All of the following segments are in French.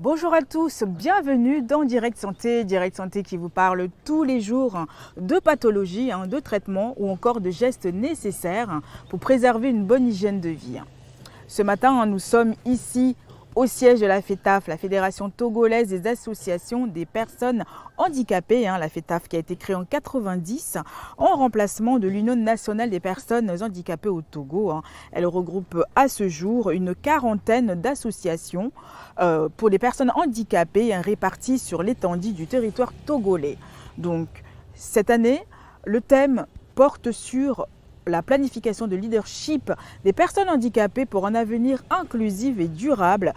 Bonjour à tous, bienvenue dans Direct Santé. Direct Santé qui vous parle tous les jours de pathologie, de traitement ou encore de gestes nécessaires pour préserver une bonne hygiène de vie. Ce matin, nous sommes ici au siège de la FETAF, la Fédération togolaise des associations des personnes handicapées, la FETAF qui a été créée en 90 en remplacement de l'Union nationale des personnes handicapées au Togo. Elle regroupe à ce jour une quarantaine d'associations pour les personnes handicapées réparties sur l'étendue du territoire togolais. Donc cette année, le thème porte sur la planification de leadership des personnes handicapées pour un avenir inclusif et durable.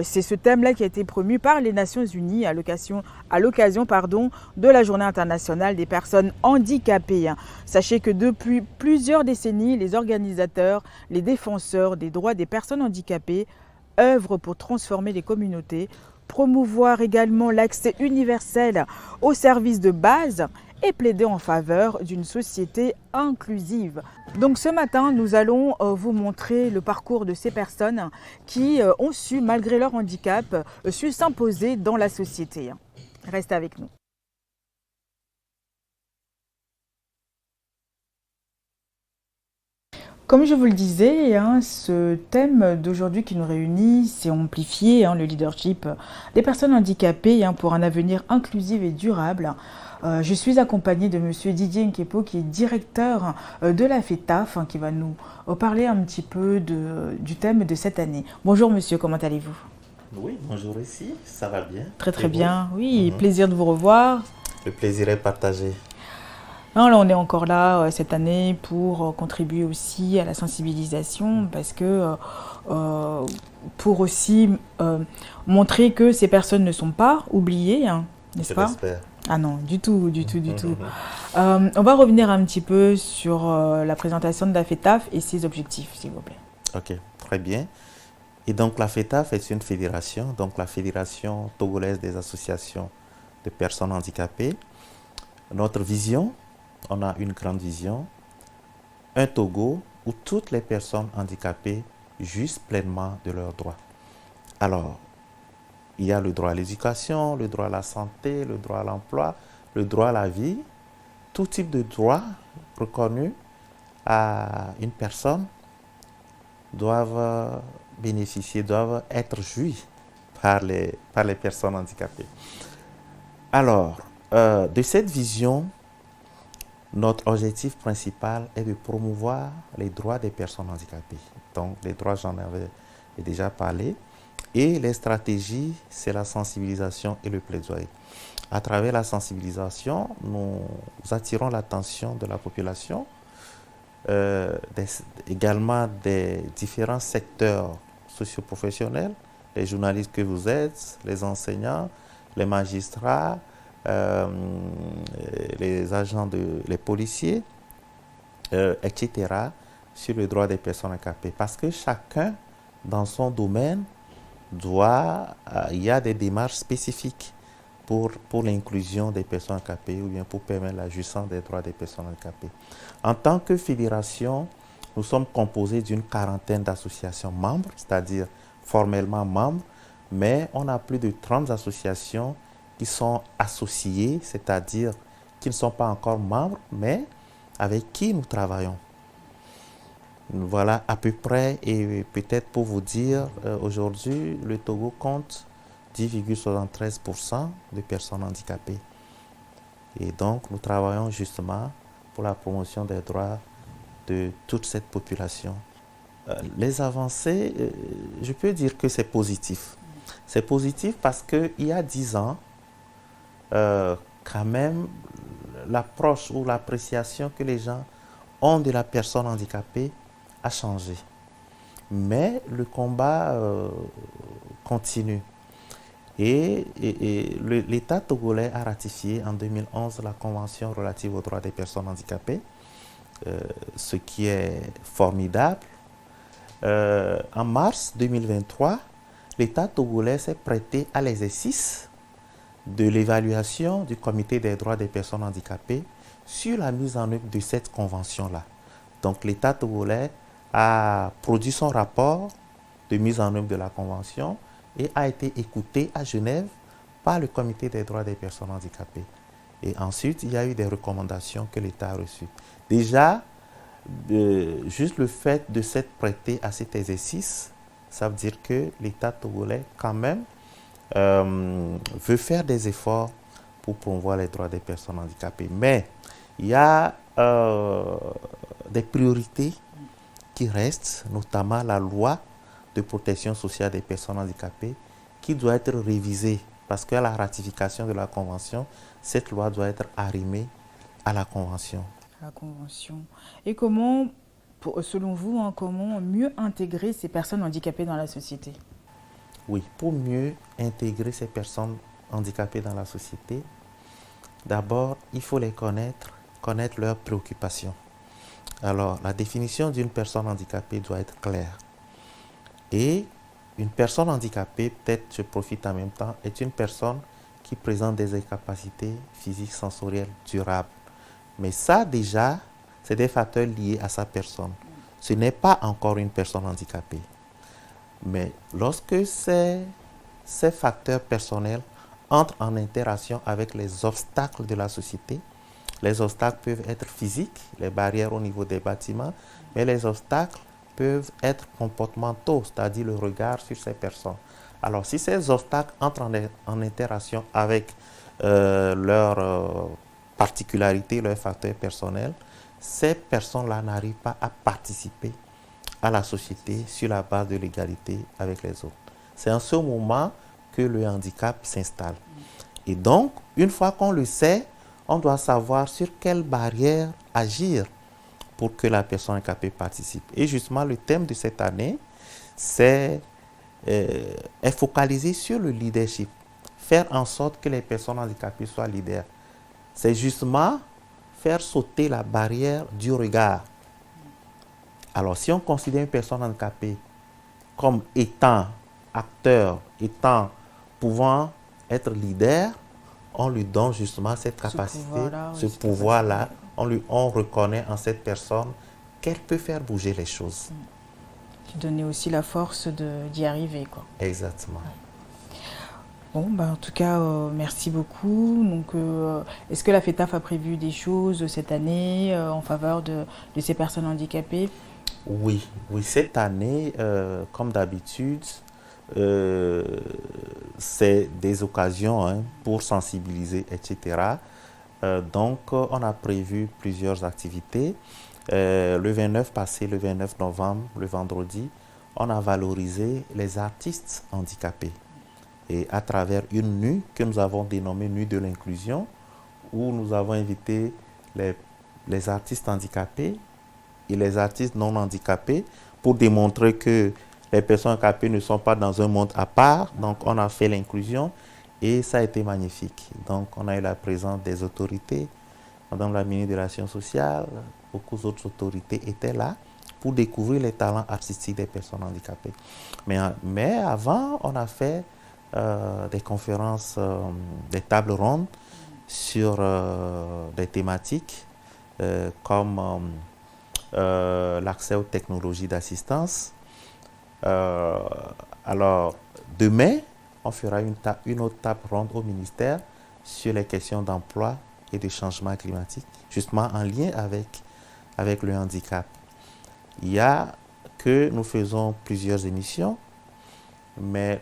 C'est ce thème-là qui a été promu par les Nations Unies à l'occasion de la Journée internationale des personnes handicapées. Sachez que depuis plusieurs décennies, les organisateurs, les défenseurs des droits des personnes handicapées œuvrent pour transformer les communautés, promouvoir également l'accès universel aux services de base et plaider en faveur d'une société inclusive. Donc ce matin, nous allons vous montrer le parcours de ces personnes qui ont su, malgré leur handicap, s'imposer dans la société. Restez avec nous. Comme je vous le disais, ce thème d'aujourd'hui qui nous réunit, c'est amplifier le leadership des personnes handicapées pour un avenir inclusif et durable. Je suis accompagnée de Monsieur Didier Nkepo, qui est directeur de la FETAF, qui va nous parler un petit peu du thème de cette année. Bonjour monsieur, comment allez-vous? Oui, bonjour ici, ça va bien. Très très bien, oui, plaisir de vous revoir. Le plaisir est partagé. Non, là, on est encore là cette année pour contribuer aussi à la sensibilisation parce que pour aussi montrer que ces personnes ne sont pas oubliées, n'est-ce pas? J'espère. Ah non, du tout, du tout, du tout. On va revenir un petit peu sur la présentation de la FETAF et ses objectifs, s'il vous plaît. Ok, très bien. Et donc la FETAF est une fédération, donc la Fédération togolaise des associations de personnes handicapées. Notre vision, on a une grande vision, un Togo où toutes les personnes handicapées jouissent pleinement de leurs droits. Alors, il y a le droit à l'éducation, le droit à la santé, le droit à l'emploi, le droit à la vie, tout type de droits reconnus à une personne doivent bénéficier, doivent être jouis par les personnes handicapées. Alors, de cette vision, notre objectif principal est de promouvoir les droits des personnes handicapées. Donc, les droits, j'en avais déjà parlé. Et les stratégies, c'est la sensibilisation et le plaidoyer. À travers la sensibilisation, nous attirons l'attention de la population, également des différents secteurs socio-professionnels, les journalistes que vous êtes, les enseignants, les magistrats, les agents, les policiers, etc., sur le droit des personnes handicapées. Parce que chacun, dans son domaine, il y a des démarches spécifiques pour l'inclusion des personnes handicapées ou bien pour permettre la jouissance des droits des personnes handicapées. En tant que fédération, nous sommes composés d'une quarantaine d'associations membres, c'est-à-dire formellement membres, mais on a plus de 30 associations qui sont associées, c'est-à-dire qui ne sont pas encore membres, mais avec qui nous travaillons. Voilà à peu près, et peut-être pour vous dire, aujourd'hui, le Togo compte 10,73% de personnes handicapées. Et donc, nous travaillons justement pour la promotion des droits de toute cette population. Les avancées, je peux dire que c'est positif. C'est positif parce qu'il y a 10 ans, quand même, l'approche ou l'appréciation que les gens ont de la personne handicapée a changé. Mais le combat continue. Et l'État togolais a ratifié en 2011 la Convention relative aux droits des personnes handicapées, ce qui est formidable. En mars 2023, l'État togolais s'est prêté à l'exercice de l'évaluation du Comité des droits des personnes handicapées sur la mise en œuvre de cette convention-là. Donc l'État togolais a produit son rapport de mise en œuvre de la convention et a été écouté à Genève par le Comité des droits des personnes handicapées. Et ensuite, il y a eu des recommandations que l'État a reçues. Déjà, juste le fait de s'être prêté à cet exercice, ça veut dire que l'État togolais, quand même, veut faire des efforts pour promouvoir les droits des personnes handicapées. Mais il y a des priorités qui restent, notamment la loi de protection sociale des personnes handicapées, qui doit être révisée parce qu'à la ratification de la Convention, cette loi doit être arrimée à la Convention. La Convention. Et comment, selon vous, comment mieux intégrer ces personnes handicapées dans la société? Oui, pour mieux intégrer ces personnes handicapées dans la société, d'abord, il faut les connaître leurs préoccupations. Alors, la définition d'une personne handicapée doit être claire. Et une personne handicapée, peut-être je profite en même temps, est une personne qui présente des incapacités physiques sensorielles durables. Mais ça, déjà, c'est des facteurs liés à sa personne. Ce n'est pas encore une personne handicapée. Mais lorsque ces facteurs personnels entrent en interaction avec les obstacles de la société, les obstacles peuvent être physiques, les barrières au niveau des bâtiments, mais les obstacles peuvent être comportementaux, c'est-à-dire le regard sur ces personnes. Alors, si ces obstacles entrent en interaction avec leurs particularités, leurs facteurs personnels, ces personnes-là n'arrivent pas à participer à la société sur la base de l'égalité avec les autres. C'est en ce moment que le handicap s'installe. Et donc, une fois qu'on le sait, on doit savoir sur quelles barrières agir pour que la personne handicapée participe. Et justement, le thème de cette année, est focalisé sur le leadership. Faire en sorte que les personnes handicapées soient leaders. C'est justement faire sauter la barrière du regard. Alors, si on considère une personne handicapée comme étant acteur, pouvant être leader, on lui donne justement cette capacité, ce pouvoir-là. On reconnaît en cette personne qu'elle peut faire bouger les choses. Donner aussi la force d'y arriver, quoi. Exactement. Bon, en tout cas, merci beaucoup. Donc, est-ce que la FETAF a prévu des choses cette année en faveur de ces personnes handicapées? Oui, cette année, comme d'habitude, c'est des occasions pour sensibiliser, etc. Donc, on a prévu plusieurs activités. Le 29 passé, le 29 novembre, le vendredi, on a valorisé les artistes handicapés. Et à travers une nuit que nous avons dénommée Nuit de l'inclusion, où nous avons invité les artistes handicapés et les artistes non handicapés pour démontrer que les personnes handicapées ne sont pas dans un monde à part. Donc, on a fait l'inclusion et ça a été magnifique. Donc, on a eu la présence des autorités. Madame la ministre de l'Action sociale, beaucoup d'autres autorités étaient là pour découvrir les talents artistiques des personnes handicapées. Mais avant, on a fait des conférences, des tables rondes sur des thématiques comme l'accès aux technologies d'assistance. Alors, demain, on fera une autre table ronde au ministère sur les questions d'emploi et de changement climatique, justement en lien avec le handicap. Il y a que nous faisons plusieurs émissions, mais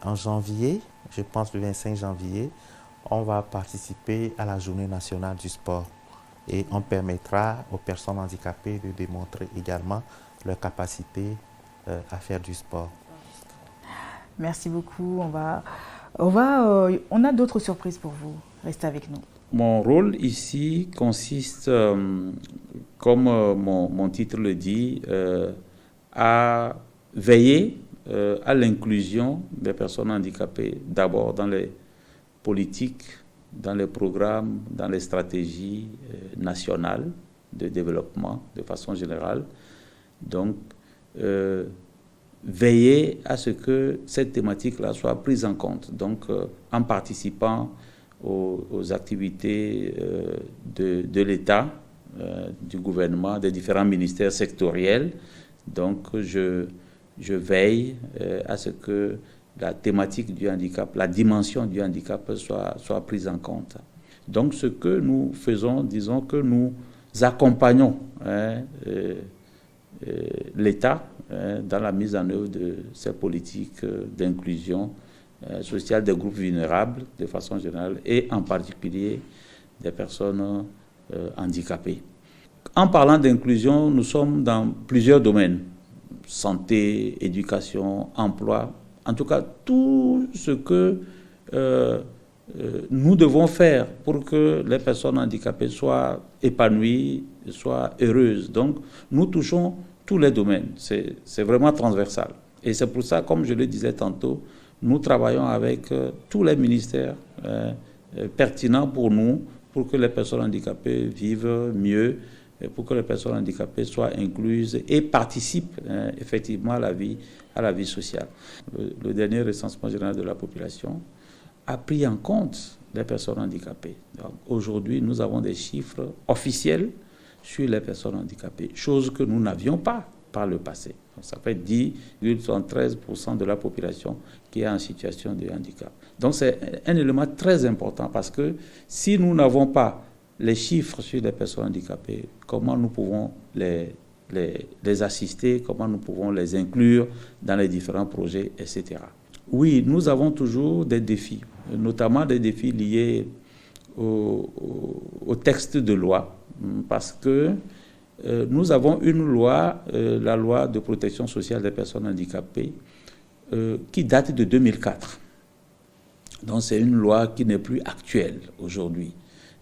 en janvier, je pense le 25 janvier, on va participer à la Journée nationale du sport. Et on permettra aux personnes handicapées de démontrer également leur capacité à faire du sport. Merci beaucoup. On a d'autres surprises pour vous. Restez avec nous. Mon rôle ici consiste, comme mon titre le dit, à veiller à l'inclusion des personnes handicapées, d'abord dans les politiques, dans les programmes, dans les stratégies nationales de développement de façon générale. Donc, veiller à ce que cette thématique-là soit prise en compte. Donc, en participant aux activités de l'État, du gouvernement, des différents ministères sectoriels. Donc, je veille à ce que la thématique du handicap, la dimension du handicap soit prise en compte. Donc ce que nous faisons, disons que nous accompagnons l'État dans la mise en œuvre de ces politiques d'inclusion sociale des groupes vulnérables de façon générale et en particulier des personnes handicapées. En parlant d'inclusion, nous sommes dans plusieurs domaines, santé, éducation, emploi, en tout cas tout ce que nous devons faire pour que les personnes handicapées soient épanouies, soient heureuses. Donc nous touchons tous les domaines, c'est vraiment transversal. Et c'est pour ça, comme je le disais tantôt, nous travaillons avec tous les ministères pertinents pour nous, pour que les personnes handicapées vivent mieux, pour que les personnes handicapées soient incluses et participent effectivement à la vie sociale. Le dernier recensement général de la population a pris en compte les personnes handicapées. Aujourd'hui, nous avons des chiffres officiels sur les personnes handicapées, chose que nous n'avions pas par le passé. Donc, ça fait 10,13% de la population qui est en situation de handicap. Donc c'est un élément très important parce que si nous n'avons pas les chiffres sur les personnes handicapées, comment nous pouvons les assister, comment nous pouvons les inclure dans les différents projets, etc. Oui, nous avons toujours des défis, notamment des défis liés au texte de loi, parce que nous avons une loi, la loi de protection sociale des personnes handicapées, qui date de 2004. Donc c'est une loi qui n'est plus actuelle aujourd'hui,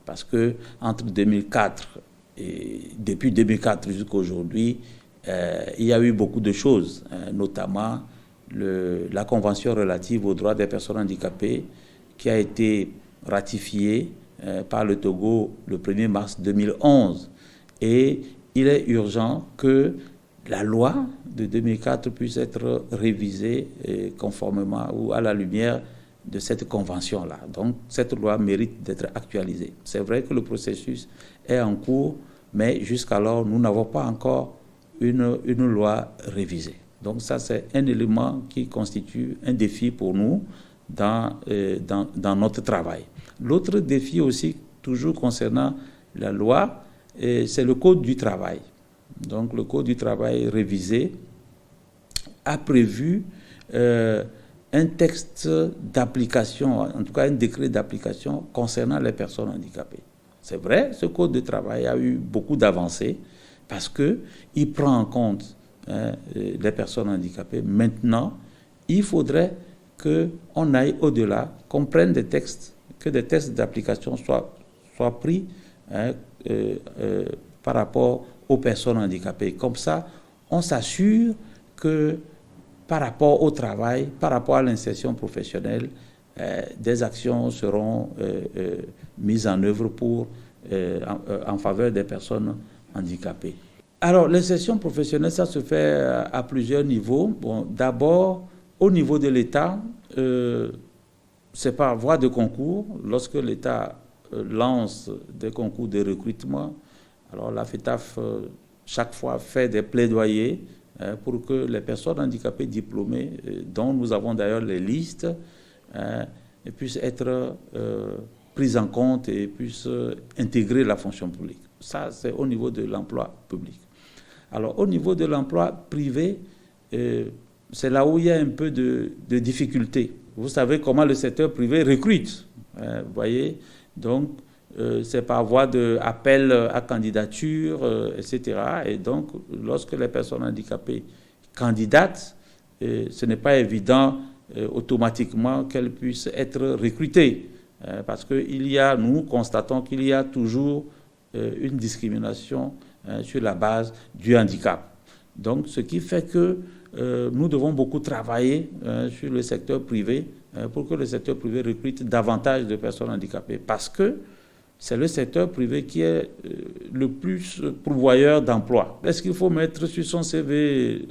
parce que entre 2004 et depuis 2004 jusqu'à aujourd'hui, il y a eu beaucoup de choses, notamment la Convention relative aux droits des personnes handicapées qui a été ratifiée par le Togo le 1er mars 2011. Et il est urgent que la loi de 2004 puisse être révisée conformément ou à la lumière de cette convention-là. Donc, cette loi mérite d'être actualisée. C'est vrai que le processus est en cours, mais jusqu'alors, nous n'avons pas encore une loi révisée. Donc, ça, c'est un élément qui constitue un défi pour nous dans notre travail. L'autre défi aussi, toujours concernant la loi, c'est le Code du travail. Donc, le Code du travail révisé a prévu un texte d'application, en tout cas un décret d'application concernant les personnes handicapées. C'est vrai, ce Code de travail a eu beaucoup d'avancées parce qu'il prend en compte les personnes handicapées. Maintenant, il faudrait qu'on aille au-delà, qu'on prenne des textes, que des textes d'application soient pris par rapport aux personnes handicapées. Comme ça, on s'assure que par rapport au travail, par rapport à l'insertion professionnelle, des actions seront mises en œuvre en faveur des personnes handicapées. Alors, l'insertion professionnelle, ça se fait à plusieurs niveaux. Bon, d'abord, au niveau de l'État, c'est par voie de concours. Lorsque l'État lance des concours de recrutement, alors la FETAF, chaque fois, fait des plaidoyers pour que les personnes handicapées diplômées, dont nous avons d'ailleurs les listes, puissent être prises en compte et puissent intégrer la fonction publique. Ça, c'est au niveau de l'emploi public. Alors, au niveau de l'emploi privé, c'est là où il y a un peu de difficulté. Vous savez comment le secteur privé recrute, vous voyez. Donc, c'est par voie d'appel à candidature, etc. Et donc, lorsque les personnes handicapées candidatent, ce n'est pas évident automatiquement qu'elles puissent être recrutées. Parce que nous constatons qu'il y a toujours une discrimination sur la base du handicap. Donc, ce qui fait que nous devons beaucoup travailler sur le secteur privé pour que le secteur privé recrute davantage de personnes handicapées. Parce que c'est le secteur privé qui est le plus pourvoyeur d'emplois. Est-ce qu'il faut mettre sur son CV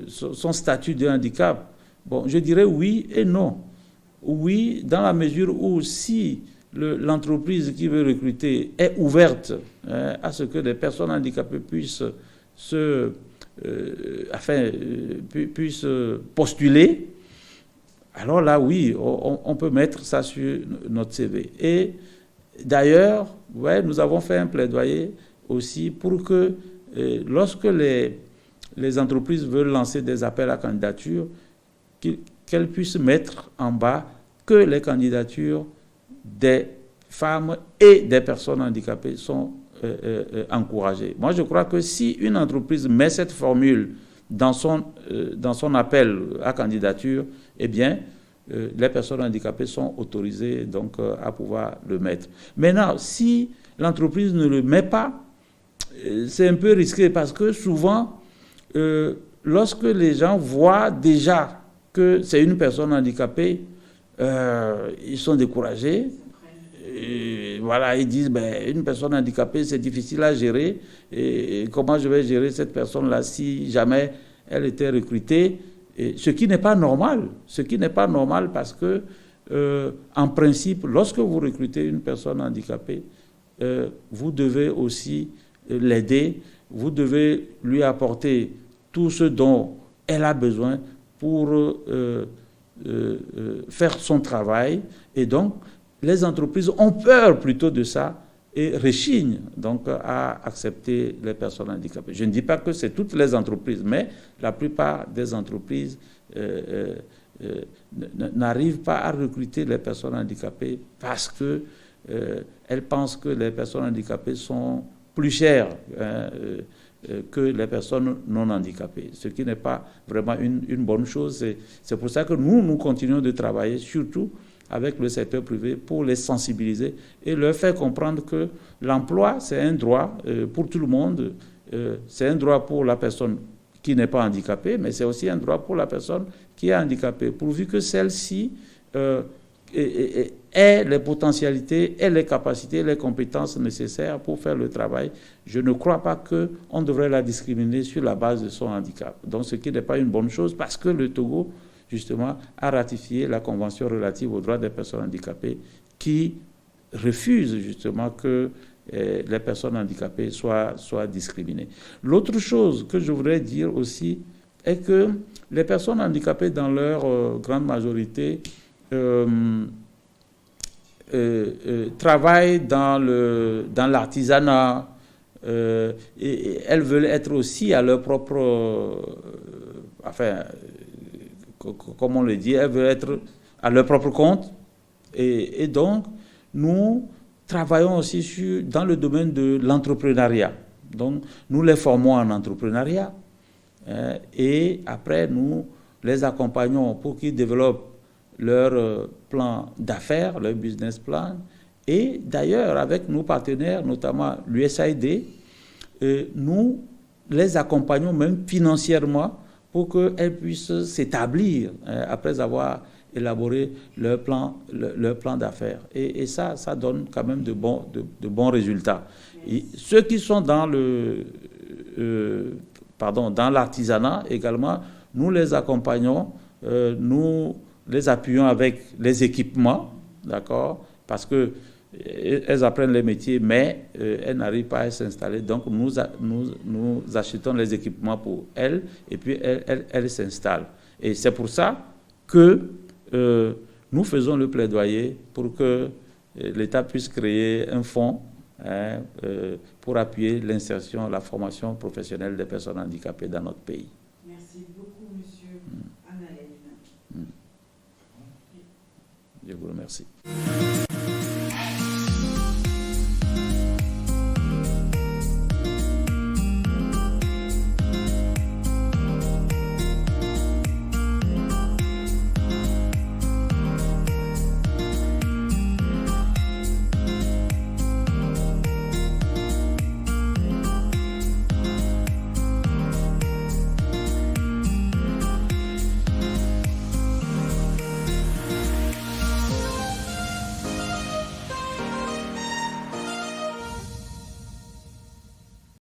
son statut de handicap? Bon, je dirais oui et non. Oui, dans la mesure où si l'entreprise qui veut recruter est ouverte à ce que les personnes handicapées puissent puissent postuler, alors là, oui, on peut mettre ça sur notre CV. Et d'ailleurs, ouais, nous avons fait un plaidoyer aussi pour que lorsque les entreprises veulent lancer des appels à candidature, qu'elles puissent mettre en bas que les candidatures des femmes et des personnes handicapées sont encouragées. Moi, je crois que si une entreprise met cette formule dans son appel à candidature, eh bien, les personnes handicapées sont autorisées donc, à pouvoir le mettre. Maintenant, si l'entreprise ne le met pas, c'est un peu risqué parce que souvent, lorsque les gens voient déjà que c'est une personne handicapée, ils sont découragés. Et voilà, ils disent, une personne handicapée, c'est difficile à gérer. Et comment je vais gérer cette personne-là si jamais elle était recrutée? Et ce qui n'est pas normal. Ce qui n'est pas normal parce que, en principe, lorsque vous recrutez une personne handicapée, vous devez aussi l'aider, vous devez lui apporter tout ce dont elle a besoin pour faire son travail. Et donc, les entreprises ont peur plutôt de ça et rechignent donc à accepter les personnes handicapées. Je ne dis pas que c'est toutes les entreprises, mais la plupart des entreprises n'arrivent pas à recruter les personnes handicapées parce que elles pensent que les personnes handicapées sont plus chères que les personnes non handicapées, ce qui n'est pas vraiment une bonne chose. C'est pour ça que nous continuons de travailler, surtout avec le secteur privé, pour les sensibiliser et leur faire comprendre que l'emploi, c'est un droit pour tout le monde. C'est un droit pour la personne qui n'est pas handicapée, mais c'est aussi un droit pour la personne qui est handicapée, pourvu que celle-ci ait les potentialités, ait les capacités, les compétences nécessaires pour faire le travail. Je ne crois pas qu'on devrait la discriminer sur la base de son handicap. Donc, ce qui n'est pas une bonne chose, parce que le Togo, justement, a ratifié la Convention relative aux droits des personnes handicapées qui refuse justement que les personnes handicapées soient discriminées. L'autre chose que je voudrais dire aussi est que les personnes handicapées, dans leur grande majorité, travaillent dans l'artisanat et elles veulent être aussi à leur propre... comme on le dit, elles veulent être à leur propre compte. Et donc, nous travaillons aussi dans le domaine de l'entrepreneuriat. Donc, nous les formons en entrepreneuriat et après, nous les accompagnons pour qu'ils développent leur plan d'affaires, leur business plan. Et d'ailleurs, avec nos partenaires, notamment l'USAID, nous les accompagnons même financièrement pour qu'elles puissent s'établir après avoir élaboré leur plan d'affaires. Et ça donne quand même de bons résultats. Et ceux qui sont dans l'artisanat également, nous les accompagnons, nous les appuyons avec les équipements, d'accord, parce que elles apprennent les métiers, mais elles n'arrivent pas à s'installer. Donc, nous achetons les équipements pour elles, et puis elles s'installent. Et c'est pour ça que nous faisons le plaidoyer pour que l'État puisse créer un fonds pour appuyer l'insertion, la formation professionnelle des personnes handicapées dans notre pays. Merci beaucoup, monsieur Anaël. Je vous remercie.